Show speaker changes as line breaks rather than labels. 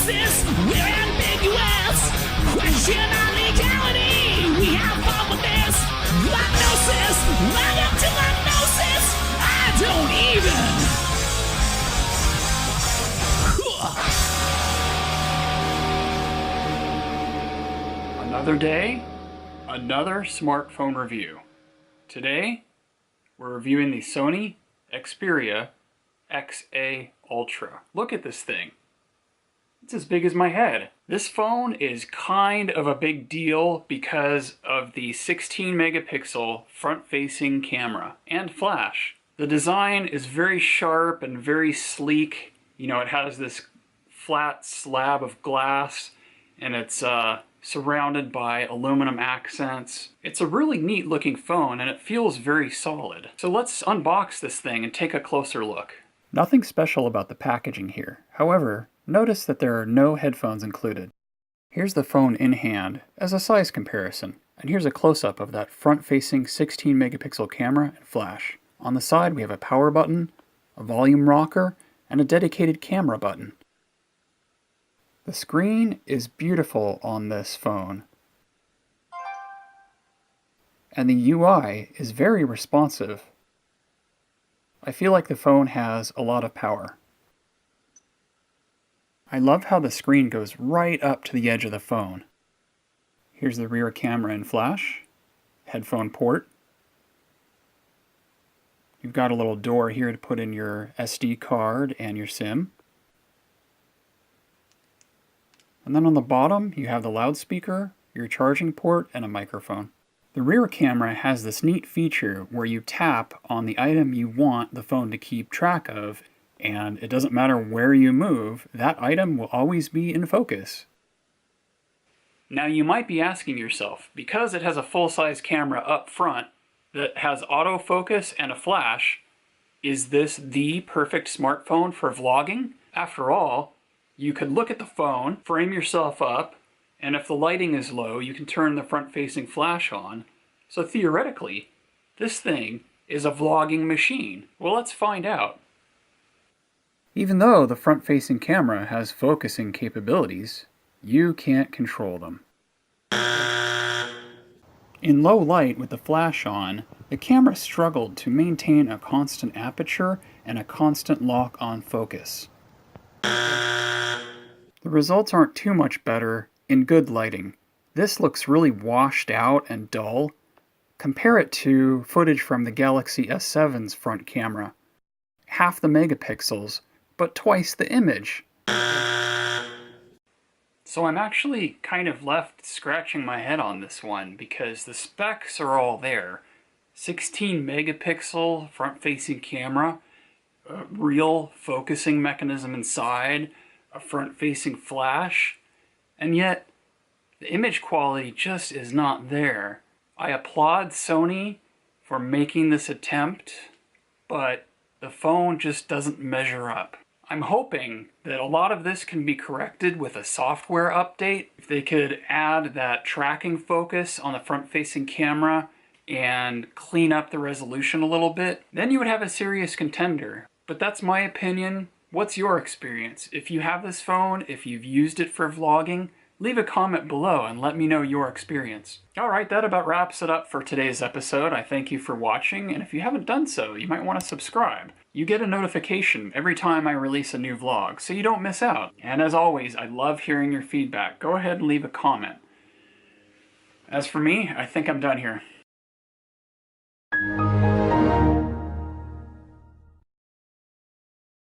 diagnosis, we're ambiguous. Question our legality, we have fun with this. Diagnosis, right up to diagnosis, I don't even.
Another day, another smartphone review. Today, we're reviewing the Sony XA Ultra. Look at this thing. It's as big as my head. This phone is kind of a big deal because of the 16 megapixel front-facing camera and flash. The design is very sharp and very sleek. You know, it has this flat slab of glass and it's surrounded by aluminum accents. It's a really neat looking phone and it feels very solid. So let's unbox this thing and take a closer look. Nothing special about the packaging here. However, notice that there are no headphones included. Here's the phone in hand as a size comparison. And here's a close-up of that front-facing 16 megapixel camera and flash. On the side we have a power button, a volume rocker, and a dedicated camera button. The screen is beautiful on this phone, and the UI is very responsive. I feel like the phone has a lot of power. I love how the screen goes right up to the edge of the phone. Here's the rear camera and flash, headphone port. You've got a little door here to put in your SD card and your SIM. And then on the bottom, you have the loudspeaker, your charging port, and a microphone. The rear camera has this neat feature where you tap on the item you want the phone to keep track of, and it doesn't matter where you move, that item will always be in focus. Now you might be asking yourself, because it has a full-size camera up front that has autofocus and a flash, is this the perfect smartphone for vlogging? After all, you could look at the phone, frame yourself up, and if the lighting is low, you can turn the front-facing flash on. So theoretically, this thing is a vlogging machine. Well, let's find out. Even though the front-facing camera has focusing capabilities, you can't control them. In low light with the flash on, the camera struggled to maintain a constant aperture and a constant lock on focus. The results aren't too much better in good lighting. This looks really washed out and dull. Compare it to footage from the Galaxy S7's front camera. Half the megapixels, but twice the image. So I'm actually kind of left scratching my head on this one because the specs are all there. 16 megapixel front-facing camera, a real focusing mechanism inside, a front-facing flash, and yet the image quality just is not there. I applaud Sony for making this attempt, but the phone just doesn't measure up. I'm hoping that a lot of this can be corrected with a software update. If they could add that tracking focus on the front-facing camera and clean up the resolution a little bit, then you would have a serious contender. But that's my opinion. What's your experience? If you have this phone, if you've used it for vlogging, leave a comment below and let me know your experience. Alright, that about wraps it up for today's episode. I thank you for watching, and if you haven't done so, you might want to subscribe. You get a notification every time I release a new vlog, so you don't miss out. And as always, I love hearing your feedback. Go ahead and leave a comment. As for me, I think I'm done here.